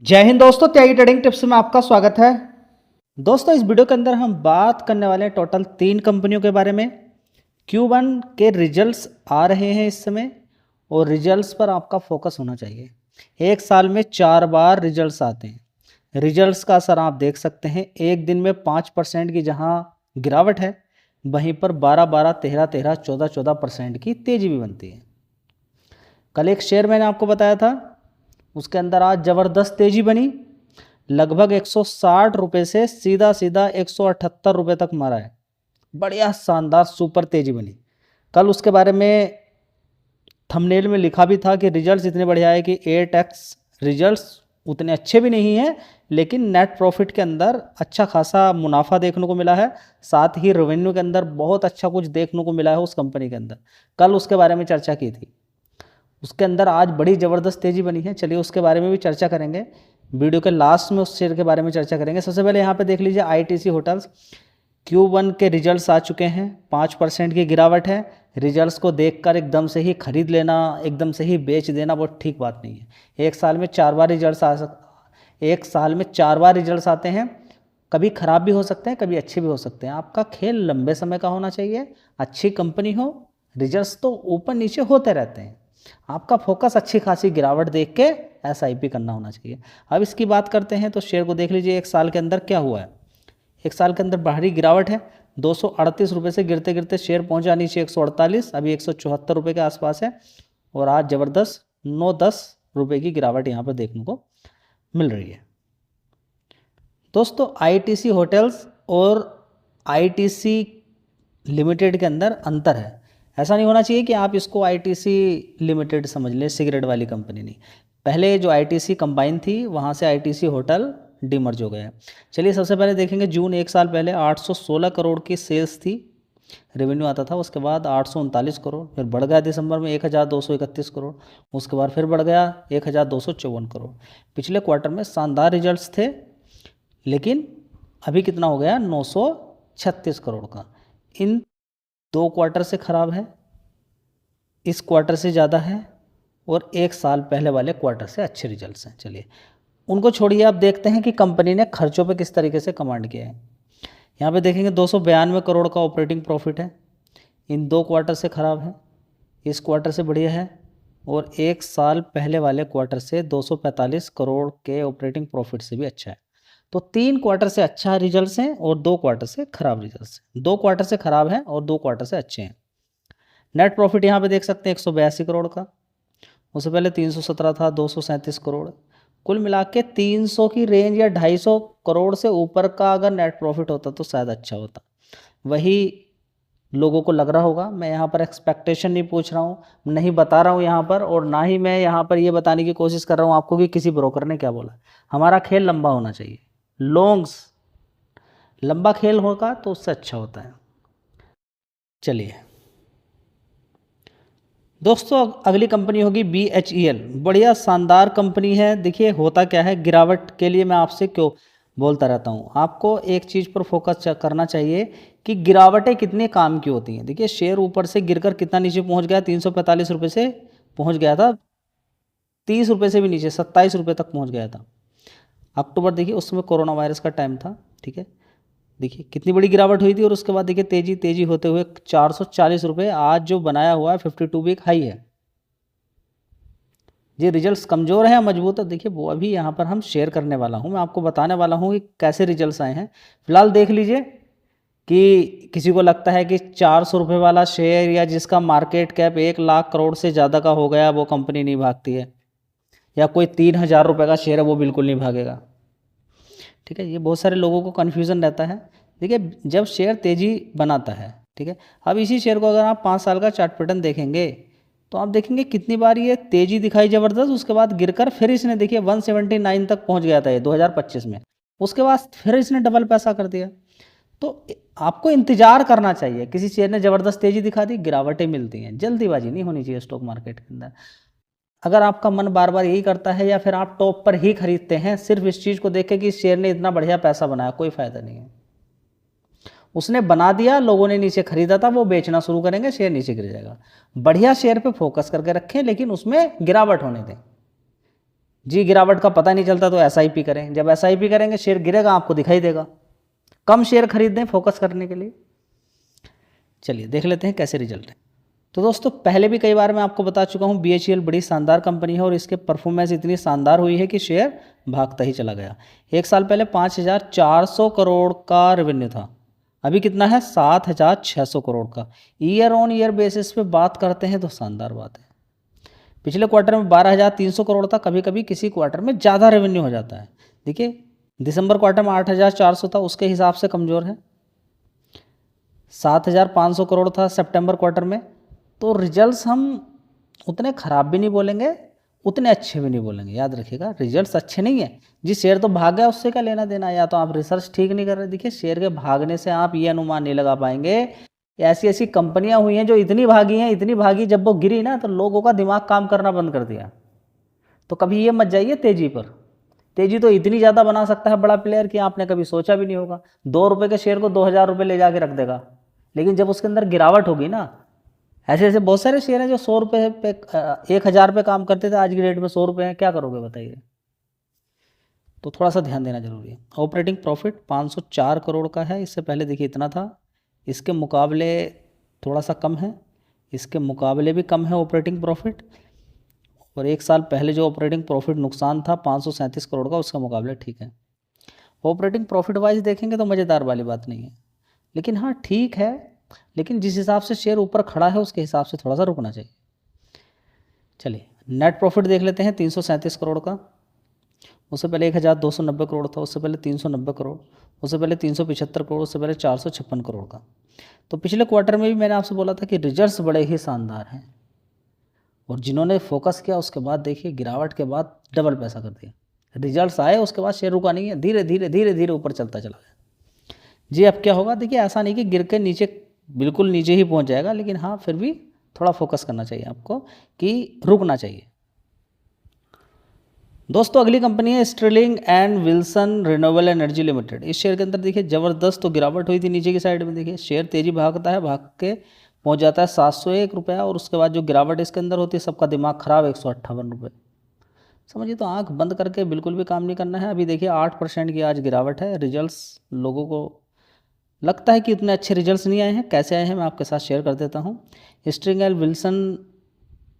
जय हिंद दोस्तों, त्यागी trading tips में आपका स्वागत है। दोस्तों, इस वीडियो के अंदर हम बात करने वाले हैं टोटल 3 कंपनियों के बारे में। Q1 के रिजल्ट्स आ रहे हैं इस समय और रिजल्ट्स पर आपका फोकस होना चाहिए। एक साल में 4 बार रिजल्ट्स आते हैं। रिजल्ट्स का असर आप देख सकते हैं। एक दिन में 5% की जहां गिरावट है, वहीं पर 12-12, 13-13, 14-14% की तेजी भी बनती है। कल एक शेयर मैंने आपको बताया था, उसके अंदर आज ज़बरदस्त तेज़ी बनी। लगभग 160 रुपये से सीधा सीधा 178 रुपये तक मारा है। बढ़िया शानदार सुपर तेज़ी बनी। कल उसके बारे में थंबनेल में लिखा भी था कि रिजल्ट्स इतने बढ़िया है कि 8x रिजल्ट्स उतने अच्छे भी नहीं हैं, लेकिन नेट प्रॉफिट के अंदर अच्छा खासा मुनाफा देखने को मिला है। साथ ही रेवेन्यू के अंदर बहुत अच्छा कुछ देखने को मिला है उस कंपनी के अंदर। कल उसके बारे में चर्चा की थी। उसके अंदर आज बड़ी ज़बरदस्त तेज़ी बनी है। चलिए उसके बारे में भी चर्चा करेंगे। वीडियो के लास्ट में उस शेयर के बारे में चर्चा करेंगे। सबसे पहले यहाँ पे देख लीजिए ITC होटल्स। Q1 के रिजल्ट्स आ चुके हैं। 5% की गिरावट है। रिजल्ट्स को देखकर एकदम से ही खरीद लेना, एकदम से ही बेच देना वो ठीक बात नहीं है। एक साल में 4 बार रिजल्ट्स आते हैं। कभी ख़राब भी हो सकते हैं, कभी अच्छे भी हो सकते हैं। आपका खेल लंबे समय का होना चाहिए। अच्छी कंपनी हो, रिजल्ट्स तो ऊपर नीचे होते रहते हैं। आपका फोकस अच्छी खासी गिरावट देख के SIP करना होना चाहिए। अब इसकी बात करते हैं तो शेयर को देख लीजिए एक साल के अंदर क्या हुआ है। एक साल के अंदर बाहरी गिरावट है। 238 रुपये से गिरते गिरते शेयर पहुंचा नीचे 148, अभी 174 रुपये के आसपास है। और आज ज़बरदस्त 9-10 रुपये की गिरावट यहाँ पर देखने को मिल रही है। दोस्तों, ITC होटल्स और ITC लिमिटेड के अंदर अंतर है। ऐसा नहीं होना चाहिए कि आप इसको ITC लिमिटेड समझ लें, सिगरेट वाली कंपनी नहीं। पहले जो ITC कंबाइन थी, वहाँ से ITC होटल डीमर्ज हो गया है। चलिए सबसे पहले देखेंगे जून एक साल पहले 816 करोड़ की सेल्स थी, रेवेन्यू आता था। उसके बाद 839 करोड़, फिर बढ़ गया दिसंबर में 1231 करोड़, उसके बाद फिर बढ़ गया 1254 करोड़। पिछले क्वार्टर में शानदार रिजल्ट्स थे, लेकिन अभी कितना हो गया 936 करोड़ का। इन 2 क्वार्टर से ख़राब है, इस क्वार्टर से ज़्यादा है, और एक साल पहले वाले क्वार्टर से अच्छे रिजल्ट्स हैं। चलिए उनको छोड़िए, आप देखते हैं कि कंपनी ने खर्चों पे किस तरीके से कमांड किया है। यहाँ पे देखेंगे 292 करोड़ का ऑपरेटिंग प्रॉफिट है। इन 2 क्वार्टर से ख़राब है, इस क्वार्टर से बढ़िया है, और एक साल पहले वाले क्वार्टर से 245 करोड़ के ऑपरेटिंग प्रॉफिट से भी अच्छा है। तो 3 क्वार्टर से अच्छा रिजल्ट्स हैं और 2 क्वार्टर से खराब रिजल्ट्स हैं। 2 क्वार्टर से खराब हैं और 2 क्वार्टर से अच्छे हैं। नेट प्रॉफिट यहाँ पे देख सकते हैं 182 करोड़ का, उससे पहले 317 था, 237 करोड़। कुल मिला के 300 की रेंज या 250 करोड़ से ऊपर का अगर नेट प्रॉफिट होता तो शायद अच्छा होता। वही लोगों को लग रहा होगा। मैं यहाँ पर एक्सपेक्टेशन नहीं पूछ रहा हूँ, नहीं बता रहा हूँ यहाँ पर, और ना ही मैं यहाँ पर ये बताने की कोशिश कर रहा हूँ आपको कि किसी ब्रोकर ने क्या बोला। हमारा खेल लंबा होना चाहिए। लॉन्ग्स लंबा खेल होगा तो उससे अच्छा होता है। चलिए दोस्तों, अगली कंपनी होगी BHEL। बढ़िया शानदार कंपनी है। देखिए होता क्या है, गिरावट के लिए मैं आपसे क्यों बोलता रहता हूँ, आपको एक चीज़ पर फोकस करना चाहिए कि गिरावटें कितने काम की होती हैं। देखिए शेयर ऊपर से गिरकर कितना नीचे पहुँच गया, 345 रुपये से पहुँच गया था, 30 रुपये से भी नीचे 27 रुपये तक पहुँच गया था। अक्टूबर देखिए, उस समय कोरोना वायरस का टाइम था, ठीक है। देखिए कितनी बड़ी गिरावट हुई थी, और उसके बाद देखिए तेजी तेजी होते हुए 440 रुपये आज जो बनाया हुआ है 52 वीक हाई है। ये रिजल्ट्स कमज़ोर है या मजबूत है, देखिए वो अभी यहाँ पर हम शेयर करने वाला हूँ, मैं आपको बताने वाला हूँ कि कैसे रिजल्ट्स आए हैं। फिलहाल देख लीजिए कि किसी को लगता है कि 400 रुपये वाला शेयर या जिसका मार्केट कैप 1 लाख करोड़ से ज़्यादा का हो गया वो कंपनी नहीं भागती है, या कोई 3000 रुपये का शेयर है वो बिल्कुल नहीं भागेगा, ठीक है। ये बहुत सारे लोगों को कन्फ्यूज़न रहता है। देखिए जब शेयर तेज़ी बनाता है, ठीक है। अब इसी शेयर को अगर आप 5 साल का चार्ट पैटर्न देखेंगे तो आप देखेंगे कितनी बार ये तेज़ी दिखाई ज़बरदस्त, उसके बाद गिरकर फिर इसने देखिए 179 तक पहुंच गया था ये 2025 में, उसके बाद फिर इसने डबल पैसा कर दिया। तो आपको इंतजार करना चाहिए। किसी शेयर ने ज़बरदस्त तेज़ी दिखा दी, गिरावटें मिलती हैं, जल्दीबाजी नहीं होनी चाहिए स्टॉक मार्केट के अंदर। अगर आपका मन बार बार यही करता है या फिर आप टॉप पर ही खरीदते हैं सिर्फ इस चीज़ को देख के कि इस शेयर ने इतना बढ़िया पैसा बनाया, कोई फ़ायदा नहीं है। उसने बना दिया, लोगों ने नीचे खरीदा था, वो बेचना शुरू करेंगे, शेयर नीचे गिर जाएगा। बढ़िया शेयर पे फोकस करके रखें, लेकिन उसमें गिरावट होने दें। जी गिरावट का पता नहीं चलता तो एसआईपी करें। जब एसआईपी करेंगे शेयर गिरेगा, आपको दिखाई देगा। कम शेयर खरीद दें फोकस करने के लिए। चलिए देख लेते हैं कैसे रिजल्ट है। तो दोस्तों पहले भी कई बार मैं आपको बता चुका हूँ, BHEL बड़ी शानदार कंपनी है और इसके परफॉर्मेंस इतनी शानदार हुई है कि शेयर भागता ही चला गया। एक साल पहले 5,400 करोड़ का रेवेन्यू था, अभी कितना है 7,600 करोड़ का। ईयर ऑन ईयर बेसिस पे बात करते हैं तो शानदार बात है। पिछले क्वार्टर में 12,300 करोड़ था, कभी कभी किसी क्वार्टर में ज़्यादा रेवेन्यू हो जाता है। देखिए दिसंबर क्वार्टर में 8,400 था, उसके हिसाब से कमज़ोर है। 7,500 करोड़ था सितंबर क्वार्टर में। तो रिजल्ट्स हम उतने ख़राब भी नहीं बोलेंगे, उतने अच्छे भी नहीं बोलेंगे। याद रखिएगा रिजल्ट्स अच्छे नहीं है जी, शेयर तो भाग गया, उससे क्या लेना देना। या तो आप रिसर्च ठीक नहीं कर रहे। देखिए शेयर के भागने से आप ये अनुमान नहीं लगा पाएंगे। ऐसी ऐसी कंपनियां हुई हैं जो इतनी भागी हैं, इतनी भागी, जब वो गिरी ना तो लोगों का दिमाग काम करना बंद कर दिया। तो कभी ये मत जाइए तेज़ी पर। तेज़ी तो इतनी ज़्यादा बना सकता है बड़ा प्लेयर कि आपने कभी सोचा भी नहीं होगा। 2 रुपये के शेयर को 2,000 रुपये ले जाके रख देगा। लेकिन जब उसके अंदर गिरावट होगी ना, ऐसे ऐसे बहुत सारे शेयर हैं जो 100 रुपये पे 1,000 पे काम करते थे, आज की डेट में 100 रुपये हैं, क्या करोगे बताइए। तो थोड़ा सा ध्यान देना जरूरी है। ऑपरेटिंग प्रॉफिट 504 करोड़ का है, इससे पहले देखिए इतना था, इसके मुकाबले थोड़ा सा कम है, इसके मुकाबले भी कम है ऑपरेटिंग प्रॉफिट। और एक साल पहले जो ऑपरेटिंग प्रॉफिट नुकसान था 537 करोड़ का, उसके मुकाबले ठीक है। ऑपरेटिंग प्रॉफिट वाइज देखेंगे तो मज़ेदार वाली बात नहीं है, लेकिन हाँ ठीक है। लेकिन जिस हिसाब से शेयर ऊपर खड़ा है उसके हिसाब से थोड़ा सा रुकना चाहिए। चलिए नेट प्रॉफिट देख लेते हैं 337 करोड़ का। उससे पहले 1,290 करोड़ था, उससे पहले 390 करोड़, उससे पहले 375 करोड़, उससे पहले 456 करोड़ का। तो पिछले क्वार्टर में भी मैंने आपसे बोला था कि रिजल्ट्स बड़े ही शानदार हैं, और जिन्होंने फोकस किया उसके बाद देखिए गिरावट के बाद डबल पैसा कर दिया। रिजल्ट्स आए उसके बाद शेयर रुका नहीं है, धीरे धीरे धीरे धीरे ऊपर चलता चला गया। जी अब क्या होगा, देखिए ऐसा नहीं कि गिर के नीचे बिल्कुल नीचे ही पहुंच जाएगा, लेकिन हाँ फिर भी थोड़ा फोकस करना चाहिए आपको कि रुकना चाहिए। दोस्तों अगली कंपनी है Sterling and Wilson renewable energy limited. इस शेयर के अंदर देखिए ज़बरदस्त तो गिरावट हुई थी नीचे की साइड में। देखिए शेयर तेजी भागता है, भाग के पहुंच जाता है 701 रुपया, और उसके बाद जो गिरावट इसके अंदर होती है सबका दिमाग खराब 158 रुपये। समझिए तो आंख बंद करके बिल्कुल भी काम नहीं करना है। अभी देखिए 8% की आज गिरावट है। रिजल्ट्स लोगों को लगता है कि इतने अच्छे रिजल्ट्स नहीं आए हैं, कैसे आए हैं मैं आपके साथ शेयर कर देता हूँ। Sterling and Wilson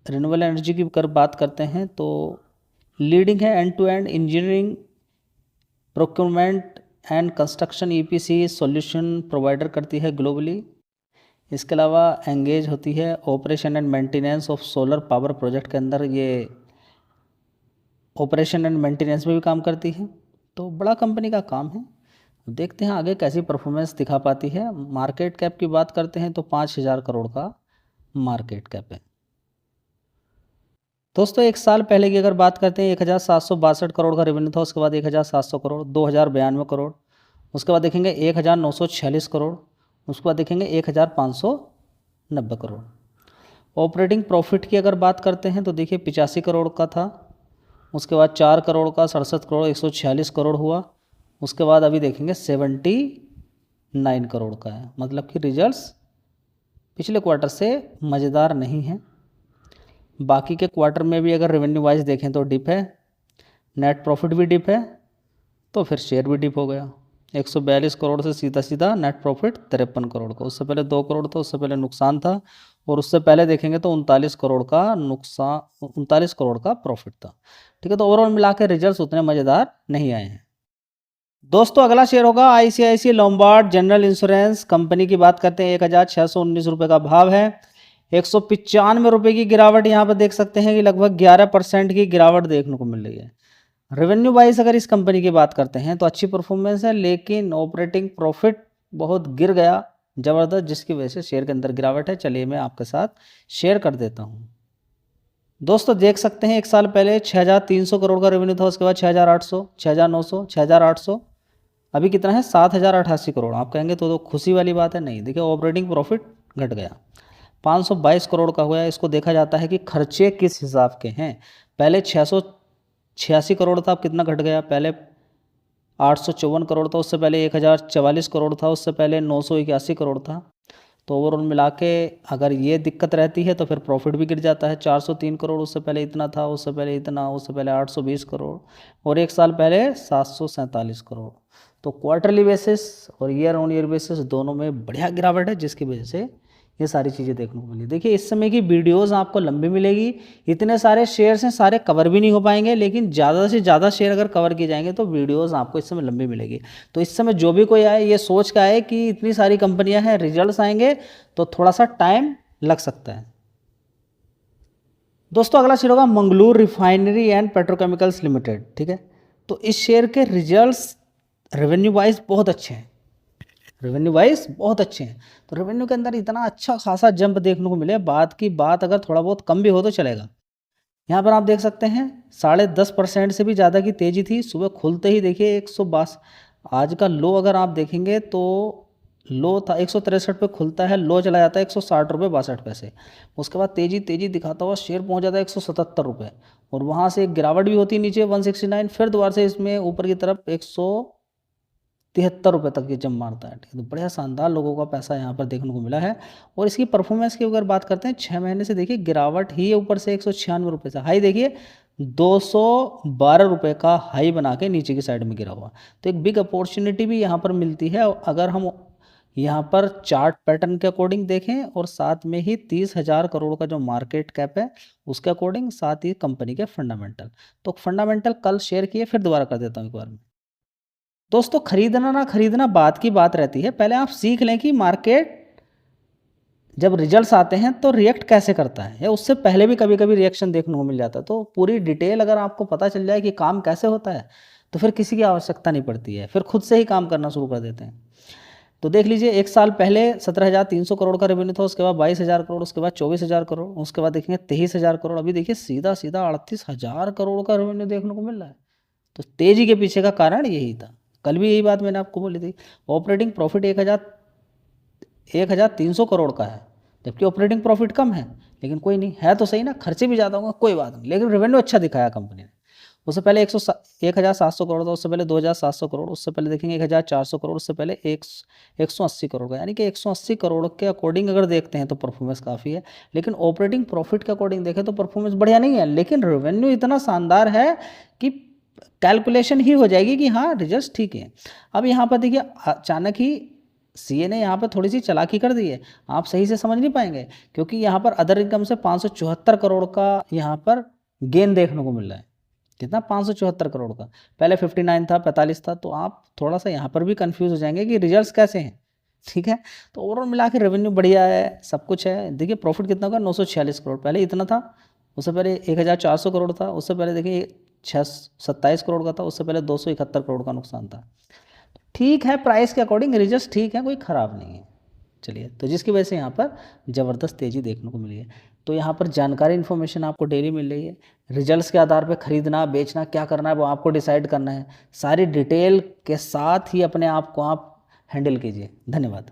renewable energy की कर बात करते हैं तो लीडिंग है end to end engineering, procurement and construction EPC solution provider करती है ग्लोबली। इसके अलावा एंगेज होती है operation and maintenance of solar power project के अंदर, ये ऑपरेशन एंड मेंटेनेंस में भी काम करती है। तो बड़ा कंपनी का काम है। देखते हैं आगे कैसी परफॉर्मेंस दिखा पाती है। मार्केट कैप की बात करते हैं तो 5,000 करोड़ का मार्केट कैप है। दोस्तों एक साल पहले की अगर बात करते हैं 1,762 करोड़ का रेवेन्यू था, उसके बाद 1,700 करोड़, 2,092 करोड़, उसके बाद देखेंगे 1,946 करोड़, उसके बाद देखेंगे 1,590 करोड़। ऑपरेटिंग प्रॉफिट की अगर बात करते हैं तो देखिए 85 करोड़ का था, उसके बाद 4 करोड़ का, 67 करोड़, 146 करोड़ हुआ। उसके बाद अभी देखेंगे 79 करोड़ का है। मतलब कि रिजल्ट्स पिछले क्वार्टर से मज़ेदार नहीं हैं। बाकी के क्वार्टर में भी अगर रेवेन्यू वाइज देखें तो डिप है, नेट प्रॉफिट भी डिप है, तो फिर शेयर भी डिप हो गया। 142 करोड़ से सीधा सीधा नेट प्रॉफिट 53 करोड़ का। उससे पहले 2 करोड़ था, उससे पहले नुकसान था, और उससे पहले देखेंगे तो 39 करोड़ का नुकसान, 39 करोड़ का प्रॉफिट था। ठीक है, तो ओवरऑल मिला के रिजल्ट उतने मज़ेदार नहीं आए हैं। दोस्तों अगला शेयर होगा ICICI Lombard general insurance company की बात करते हैं। 1,619 रुपये का भाव है। 195 रुपये की गिरावट यहाँ पर देख सकते हैं कि लगभग 11% की गिरावट देखने को मिल रही है। रेवेन्यू वाइज अगर इस कंपनी की बात करते हैं तो अच्छी परफॉर्मेंस है, लेकिन ऑपरेटिंग प्रॉफिट बहुत गिर गया ज़बरदस्त, जिसकी वजह से शेयर के अंदर गिरावट है। चलिए मैं आपके साथ शेयर कर देता हूँ। दोस्तों देख सकते हैं एक साल पहले 6,300 करोड़ का रेवेन्यू था, उसके बाद 6,800, 6,900, 6,800, अभी कितना है 7,088 करोड़। आप कहेंगे तो खुशी वाली बात है, नहीं। देखिए ऑपरेटिंग प्रॉफिट घट गया, 522 करोड़ का हुआ है। इसको देखा जाता है कि खर्चे किस हिसाब के हैं। पहले 686 करोड़ था, अब कितना घट गया। पहले 854 करोड़ था, उससे पहले 1,044 करोड़ था, उससे पहले 981 करोड़ था। तो ओवरऑल मिला के अगर ये दिक्कत रहती है तो फिर प्रॉफिट भी गिर जाता है। 403 करोड़, उससे पहले इतना था, उससे पहले इतना, उससे पहले 820 करोड़ और एक साल पहले 747 करोड़। तो क्वार्टरली बेसिस और ईयर ऑन ईयर बेसिस दोनों में बढ़िया गिरावट है, जिसकी वजह से ये सारी चीज़ें देखने को मिली। देखिए इस समय की वीडियोस आपको लंबी मिलेगी, इतने सारे शेयर्स हैं, सारे कवर भी नहीं हो पाएंगे, लेकिन ज़्यादा से ज़्यादा शेयर अगर कवर किए जाएंगे तो वीडियोस आपको इस समय लंबी मिलेगी। तो इस समय जो भी कोई आए ये सोच के आए कि इतनी सारी कंपनियां हैं, रिजल्ट्स आएंगे तो थोड़ा सा टाइम लग सकता है। दोस्तों अगला शेयर होगा Mangalore refinery and petrochemicals limited. ठीक है, तो इस शेयर के रिजल्ट्स रेवेन्यू वाइज बहुत अच्छे हैं, रेवेन्यू वाइज बहुत अच्छे हैं। तो रेवेन्यू के अंदर इतना अच्छा खासा जंप देखने को मिले, बात की बात अगर थोड़ा बहुत कम भी हो तो चलेगा। यहाँ पर आप देख सकते हैं 10.5% से भी ज़्यादा की तेज़ी थी। सुबह खुलते ही देखिए 162, आज का लो अगर आप देखेंगे तो लो था 163 पे खुलता है, लो चला जाता है 160 रुपये 62 पैसे। उसके बाद तेज़ी तेज़ी दिखाता हुआ शेयर पहुँच जाता है 177 रुपये और वहाँ से एक गिरावट भी होती है नीचे 169, फिर दोबारा से इसमें ऊपर की तरफ 173 रुपये तक ये जंप मारता है। ठीक है, तो बढ़िया शानदार लोगों का पैसा यहाँ पर देखने को मिला है। और इसकी परफॉर्मेंस की अगर बात करते हैं 6 महीने से देखिए गिरावट ही है, ऊपर से 196 रुपये से हाई देखिए 212 रुपये का हाई बना के नीचे की साइड में गिरा हुआ। तो एक बिग अपॉर्चुनिटी भी यहाँ पर मिलती है अगर हम यहाँ पर चार्ट पैटर्न के अकॉर्डिंग देखें और साथ में ही 30,000 करोड़ का जो मार्केट कैप है उसके अकॉर्डिंग, साथ ही कंपनी के फंडामेंटल। तो फंडामेंटल कल शेयर किए, फिर दोबारा कर देता हूँ एक बार में। दोस्तों खरीदना ना खरीदना बात की बात रहती है, पहले आप सीख लें कि मार्केट जब रिजल्ट्स आते हैं तो रिएक्ट कैसे करता है, या उससे पहले भी कभी कभी रिएक्शन देखने को मिल जाता है। तो पूरी डिटेल अगर आपको पता चल जाए कि काम कैसे होता है तो फिर किसी की आवश्यकता नहीं पड़ती है, फिर खुद से ही काम करना शुरू कर देते हैं। तो देख लीजिए एक साल पहले 17,300 करोड़ का रेवेन्यू था, उसके बाद 22,000 करोड़, उसके बाद 24,000 करोड़, उसके बाद देखेंगे 23,000 करोड़, अभी देखिए सीधा सीधा 38,000 करोड़ का रेवेन्यू देखने को मिल रहा है। तो तेजी के पीछे का कारण यही था, कल भी यही बात मैंने आपको बोली थी। ऑपरेटिंग प्रॉफिट 1,300 करोड़ का है, जबकि ऑपरेटिंग प्रॉफिट कम है, लेकिन कोई नहीं है तो सही ना, खर्चे भी ज़्यादा होंगे कोई बात नहीं, लेकिन रेवेन्यू अच्छा दिखाया कंपनी ने। उससे पहले 1,700 करोड़ था, उससे पहले 2,700 करोड़, उससे पहले देखेंगे 1,400 करोड़, उससे पहले 180 करोड़ का, यानी कि 180 करोड़ के अकॉर्डिंग अगर देखते हैं तो परफॉर्मेंस काफ़ी है। लेकिन ऑपरेटिंग प्रॉफिट के अकॉर्डिंग देखें तो परफॉर्मेंस बढ़िया नहीं है, लेकिन रेवेन्यू इतना शानदार है कि कैलकुलेशन ही हो जाएगी कि हाँ रिजल्ट ठीक है। अब यहाँ पर देखिए अचानक ही सीए ने यहाँ पर थोड़ी सी चालाकी कर दी है, आप सही से समझ नहीं पाएंगे, क्योंकि यहाँ पर अदर इनकम से 574 करोड़ का यहाँ पर गेन देखने को मिल रहा है। कितना? 574 करोड़ का, पहले 59 था, 45 था, तो आप थोड़ा सा यहाँ पर भी कंफ्यूज हो जाएंगे कि रिजल्ट्स कैसे हैं। ठीक है, तो ओवरऑल मिला के रेवेन्यू बढ़िया है, सब कुछ है। देखिए प्रॉफिट कितना होगा, 946 करोड़, पहले इतना था, उससे पहले 1,400 करोड़ था, उससे पहले देखिए 27 करोड़ का था, उससे पहले 271 करोड़ का नुकसान था। ठीक है, प्राइस के अकॉर्डिंग रिजल्ट ठीक है, कोई ख़राब नहीं है। चलिए, तो जिसकी वजह से यहाँ पर ज़बरदस्त तेज़ी देखने को मिली है। तो यहाँ पर जानकारी इन्फॉर्मेशन आपको डेली मिल रही है, रिजल्ट्स के आधार पर खरीदना बेचना क्या करना है वो आपको डिसाइड करना है। सारी डिटेल के साथ ही अपने आप को आप हैंडल कीजिए। धन्यवाद।